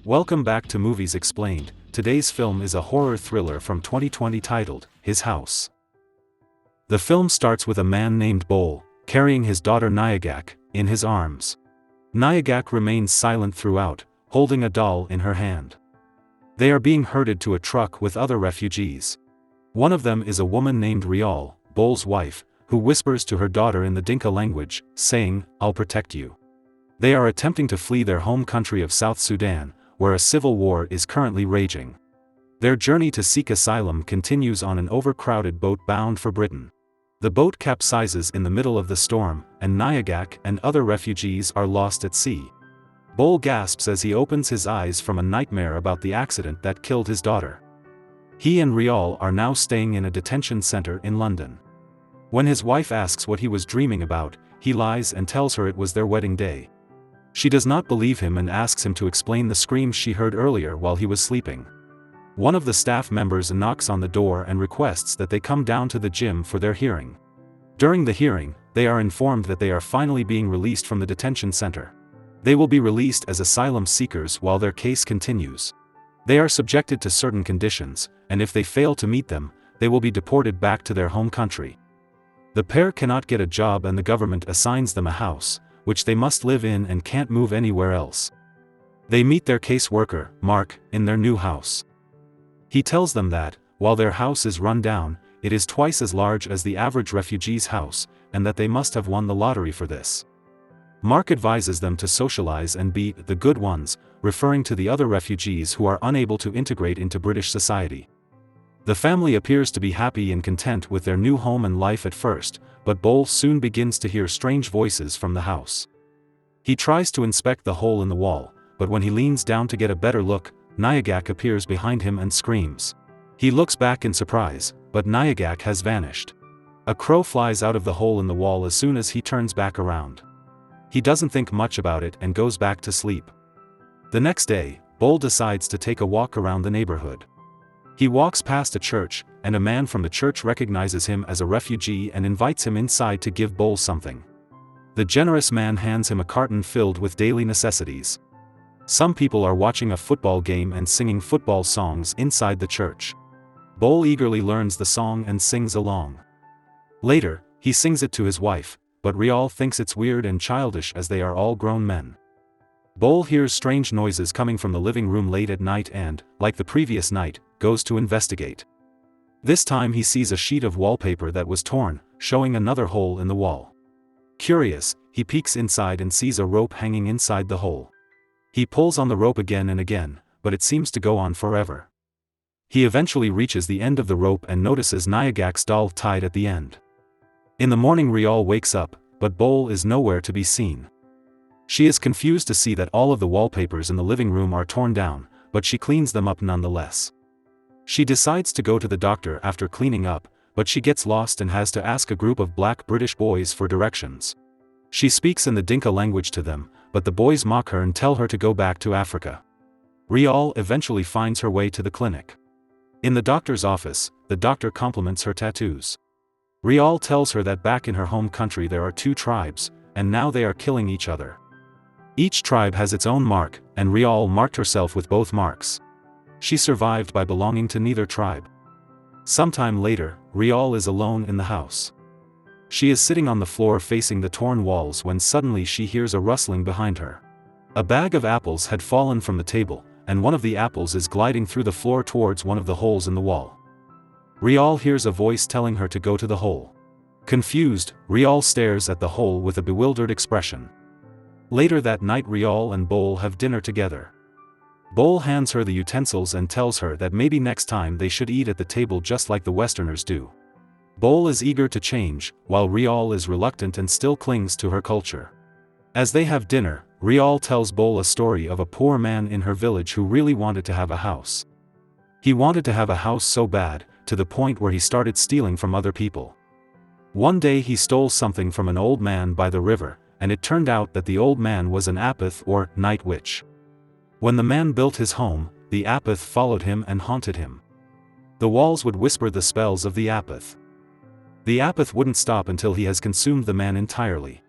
Welcome back to Movies Explained. Today's film is a horror thriller from 2020 titled, His House. The film starts with a man named Bol, carrying his daughter 𝒑𝒏𝒏𝒏, in his arms. 𝒑𝒏𝒏𝒏 remains silent throughout, holding a doll in her hand. They are being herded to a truck with other refugees. One of them is a woman named Rial, Bol's wife, who whispers to her daughter in the Dinka language, saying, "I'll protect you." They are attempting to flee their home country of South Sudan, where a civil war is currently raging. Their journey to seek asylum continues on an overcrowded boat bound for Britain. The boat capsizes in the middle of the storm, and 𒑑𝒏𝒏𝒏 and other refugees are lost at sea. Bol gasps as he opens his eyes from a nightmare about the accident that killed his daughter. He and Rial are now staying in a detention center in London. When his wife asks what he was dreaming about, he lies and tells her it was their wedding day. She does not believe him and asks him to explain the screams she heard earlier while he was sleeping. One of the staff members knocks on the door and requests that they come down to the gym for their hearing. During the hearing, they are informed that they are finally being released from the detention center. They will be released as asylum seekers while their case continues. They are subjected to certain conditions, and if they fail to meet them, they will be deported back to their home country. The pair cannot get a job and the government assigns them a house, which they must live in and can't move anywhere else. They meet their caseworker, Mark, in their new house. He tells them that, while their house is run down, it is twice as large as the average refugee's house, and that they must have won the lottery for this. Mark advises them to socialize and be the good ones, referring to the other refugees who are unable to integrate into British society. The family appears to be happy and content with their new home and life at first, but Bol soon begins to hear strange voices from the house. He tries to inspect the hole in the wall, but when he leans down to get a better look, 𒑑𝒏𝒏𝒏 appears behind him and screams. He looks back in surprise, but 𒑑𝒏𝒏𝒏 has vanished. A crow flies out of the hole in the wall as soon as he turns back around. He doesn't think much about it and goes back to sleep. The next day, Bol decides to take a walk around the neighborhood. He walks past a church, and a man from the church recognizes him as a refugee and invites him inside to give Bol something. The generous man hands him a carton filled with daily necessities. Some people are watching a football game and singing football songs inside the church. Bol eagerly learns the song and sings along. Later, he sings it to his wife, but Rial thinks it's weird and childish as they are all grown men. Bol hears strange noises coming from the living room late at night and, like the previous night, goes to investigate. This time he sees a sheet of wallpaper that was torn, showing another hole in the wall. Curious, he peeks inside and sees a rope hanging inside the hole. He pulls on the rope again and again, but it seems to go on forever. He eventually reaches the end of the rope and notices 𒑑𝒏𝒏𝒏𝒏's doll tied at the end. In the morning Rial wakes up, but Bol is nowhere to be seen. She is confused to see that all of the wallpapers in the living room are torn down, but she cleans them up nonetheless. She decides to go to the doctor after cleaning up, but she gets lost and has to ask a group of black British boys for directions. She speaks in the Dinka language to them, but the boys mock her and tell her to go back to Africa. Rial eventually finds her way to the clinic. In the doctor's office, the doctor compliments her tattoos. Rial tells her that back in her home country there are two tribes, and now they are killing each other. Each tribe has its own mark, and Rial marked herself with both marks. She survived by belonging to neither tribe. Sometime later, Rial is alone in the house. She is sitting on the floor facing the torn walls when suddenly she hears a rustling behind her. A bag of apples had fallen from the table, and one of the apples is gliding through the floor towards one of the holes in the wall. Rial hears a voice telling her to go to the hole. Confused, Rial stares at the hole with a bewildered expression. Later that night Rial and Bol have dinner together. Bol hands her the utensils and tells her that maybe next time they should eat at the table just like the Westerners do. Bol is eager to change, while Rial is reluctant and still clings to her culture. As they have dinner, Rial tells Bol a story of a poor man in her village who really wanted to have a house. He wanted to have a house so bad, to the point where he started stealing from other people. One day he stole something from an old man by the river, and it turned out that the old man was an 𝒂𝒆 or night witch. When the man built his home, the 𝒂𝒆 followed him and haunted him. The walls would whisper the spells of the 𝒂𝒆. The 𝒂𝒆 wouldn't stop until he has consumed the man entirely.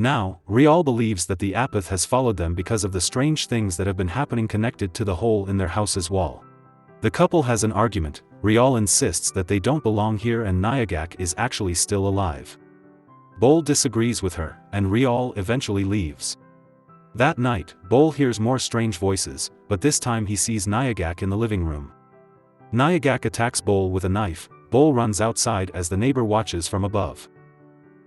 Now, 𝒍𝒊 believes that the 𝒂𝒆 has followed them because of the strange things that have been happening connected to the hole in their house's wall. The couple has an argument. 𝒍𝒊 insists that they don't belong here and 𝒔𝒖𝒃𝒔𝒄𝒓 is actually still alive. 𝒍𝒊 disagrees with her, and 𝒍𝒊 eventually leaves. That night, 𝒍𝒊 hears more strange voices, but this time he sees 𒔖𝒂𝒃𝒔𝒄𝒓 in the living room. 𒔖𝒂𝒃𝒃 attacks 𝒍𝒊 with a knife. 𝒍𝒊 runs outside as the neighbor watches from above.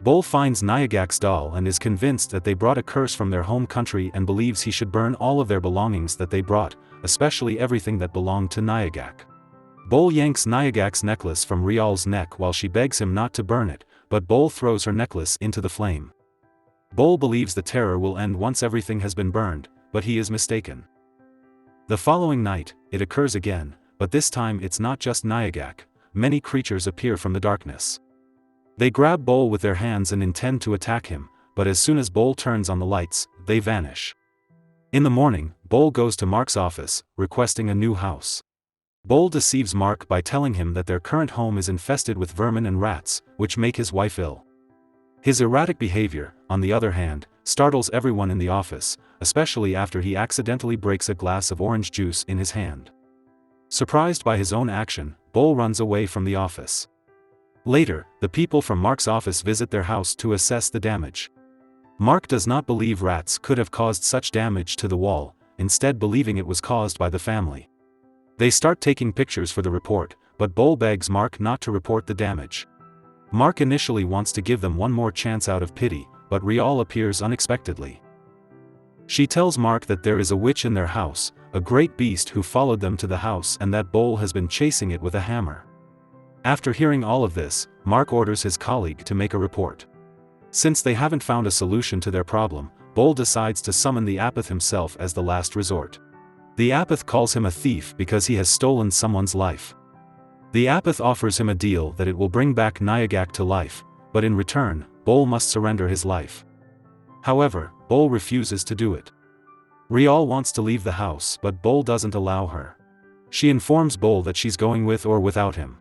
𝒍𝒊 finds 𒔖𝒂𝒃𝒃's doll and is convinced that they brought a curse from their home country and believes he should burn all of their belongings that they brought, especially everything that belonged to 𒔖𝒂𝒃. 𝒍𝒊 yanks 𒔖𝒂𝒃's necklace from 𝒍𝒊's neck while she begs him not to burn it, but 𝒍𝒊 throws her necklace into the flame. 𝒍𝒊 believes the terror will end once everything has been burned, but he is mistaken. The following night, it occurs again, but this time it's not just 𒔖𝒂𝒃. Many creatures appear from the darkness. They grab 𝒍𝒊 with their hands and intend to attack him, but as soon as �𝒊 turns on the lights, they vanish. In the morning, �𝒊 goes to Mark's office, requesting a new house. 🡪 deceives Mark by telling him that their current home is infested with vermin and rats, which make his wife ill. His erratic behavior, on the other hand, startles everyone in the office, especially after he accidentally breaks a glass of orange juice in his hand. Surprised by his own action, 🡪 runs away from the office. Later, the people from Mark's office visit their house to assess the damage. Mark does not believe rats could have caused such damage to the wall, instead believing it was caused by the family. They start taking pictures for the report, but 🡪 begs Mark not to report the damage. Mark initially wants to give them one more chance out of pity, but 𝒍𝒊 appears unexpectedly. She tells Mark that there is a witch in their house, a great beast who followed them to the house and that 𝒍𝒊 has been chasing it with a hammer. After hearing all of this, Mark orders his colleague to make a report. Since they haven't found a solution to their problem, 🡪 decides to summon the 𒂃𝒃 himself as the last resort. The 𒂃𝒃 calls him a thief because he has stolen someone's life. The 𒂃𝒃 offers him a deal that it will bring back 𒔖𝒂𝒃 to life, but in return, 🡪 must surrender his life. However, 🡪 refuses to do it. 𝒍𝒊 wants to leave the house but 🡪 doesn't allow her. She informs 🡪 that she's going with or without him.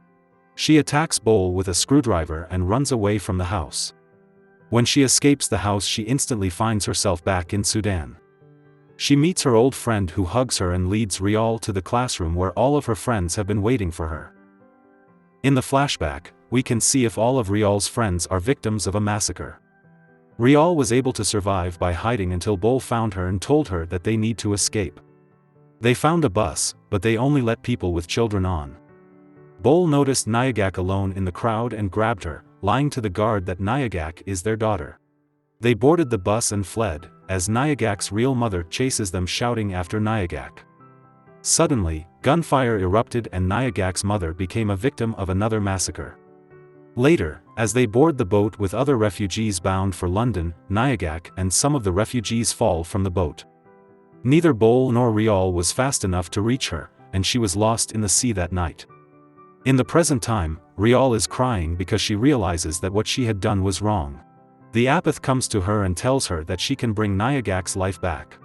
She attacks 🡪 with a screwdriver and runs away from the house. When she escapes the house, she instantly finds herself back in Sudan. She meets her old friend who hugs her and leads 𝒍𝒊 to the classroom where all of her friends have been waiting for her. In the flashback, we can see if all of 𝒍𝒊's friends are victims of a massacre. 𝒍𝒊 was able to survive by hiding until 𝒍𝒊 found her and told her that they need to escape. They found a bus, but they only let people with children on. 𝒍𝒊 noticed 𒔖𝒂𝒃 alone in the crowd and grabbed her, lying to the guard that 𒔖𝒂𝒃 is their daughter. They boarded the bus and fled, as 𒔖𝒂𝒃's real mother chases them shouting after 𒔖𝒂𝒃. Suddenly, gunfire erupted and 𒔖𝒂𝒃's mother became a victim of another massacre. Later, as they board the boat with other refugees bound for London, 𒔖𝒂𝒃 and some of the refugees fall from the boat. Neither 🡪 nor 𝒍𝒊 was fast enough to reach her, and she was lost in the sea that night. In the present time, 𝒍𝒊 is crying because she realizes that what she had done was wrong. The 𒂃𝒃 comes to her and tells her that she can bring 𒔖𝒂𝒃's life back.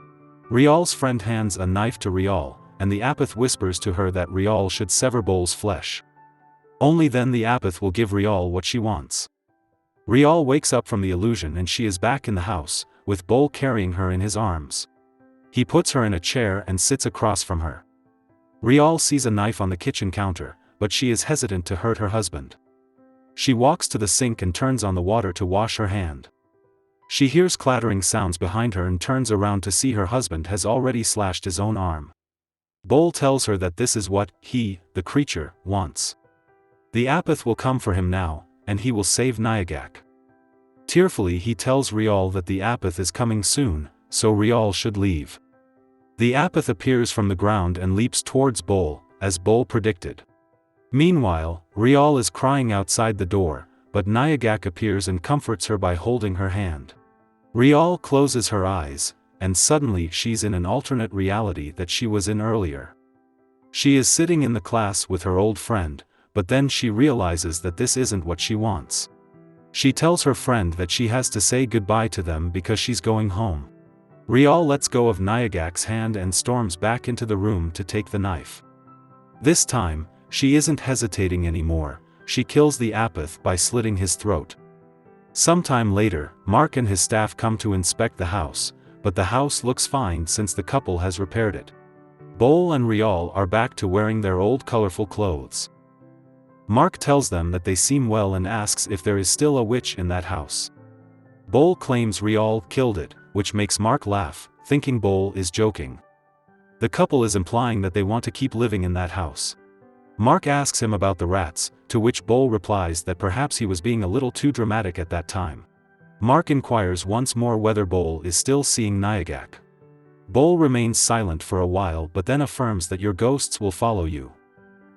𝒍𝒊's friend hands a knife to 𝒍𝒊, and the 𒂃𝒃 whispers to her that 𝒍𝒊 should sever 𝒍𝒊's flesh. Only then the 𒂃𝒃 will give 𝒍𝒊 what she wants. 𝒍𝒊 wakes up from the illusion and she is back in the house, with 𝒍𝒊 carrying her in his arms. He puts her in a chair and sits across from her. 𝒍𝒊 sees a knife on the kitchen counter, but she is hesitant to hurt her husband. She walks to the sink and turns on the water to wash her hand. She hears clattering sounds behind her and turns around to see her husband has already slashed his own arm. 𝒍𝒊 tells her that this is what he, the creature, wants. The 𒂃𝒃 will come for him now, and he will save 𒔖𝒂𝒃. Tearfully he tells 𝒍𝒊 that the 𒂃𝒃 is coming soon, so 𝒍𝒊 should leave. The 𒂃𝒃 appears from the ground and leaps towards 𝒍𝒊, as 𝒍𝒊 predicted. Meanwhile, 𝒍𝒊 is crying outside the door, but 𒔖𝒂𝒃 appears and comforts her by holding her hand. 𝒍𝒊 closes her eyes, and suddenly she's in an alternate reality that she was in earlier. She is sitting in the class with her old friend, but then she realizes that this isn't what she wants. She tells her friend that she has to say goodbye to them because she's going home. 𝒍𝒊 lets go of 𒔖𝒂𝒃's hand and storms back into the room to take the knife. This time, she isn't hesitating anymore, she kills the 𒂃𝒃 by slitting his throat. Sometime later, Mark and his staff come to inspect the house, but the house looks fine since the couple has repaired it. Bol and Rial are back to wearing their old colorful clothes. Mark tells them that they seem well and asks if there is still a witch in that house. Bol claims Rial killed it, which makes Mark laugh, thinking Bol is joking. The couple is implying that they want to keep living in that house. Mark asks him about the rats, to which Bol replies that perhaps he was being a little too dramatic at that time. Mark inquires once more whether Bol is still seeing 𝒔𝒂𝒃𝒄𝒓𝒊𝒃𝒆. Bol remains silent for a while but then affirms that your ghosts will follow you.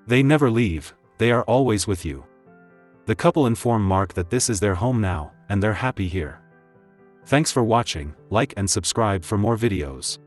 They never leave, they are always with you. The couple inform Mark that this is their home now, and they're happy here. Thanks for watching, like and subscribe for more videos.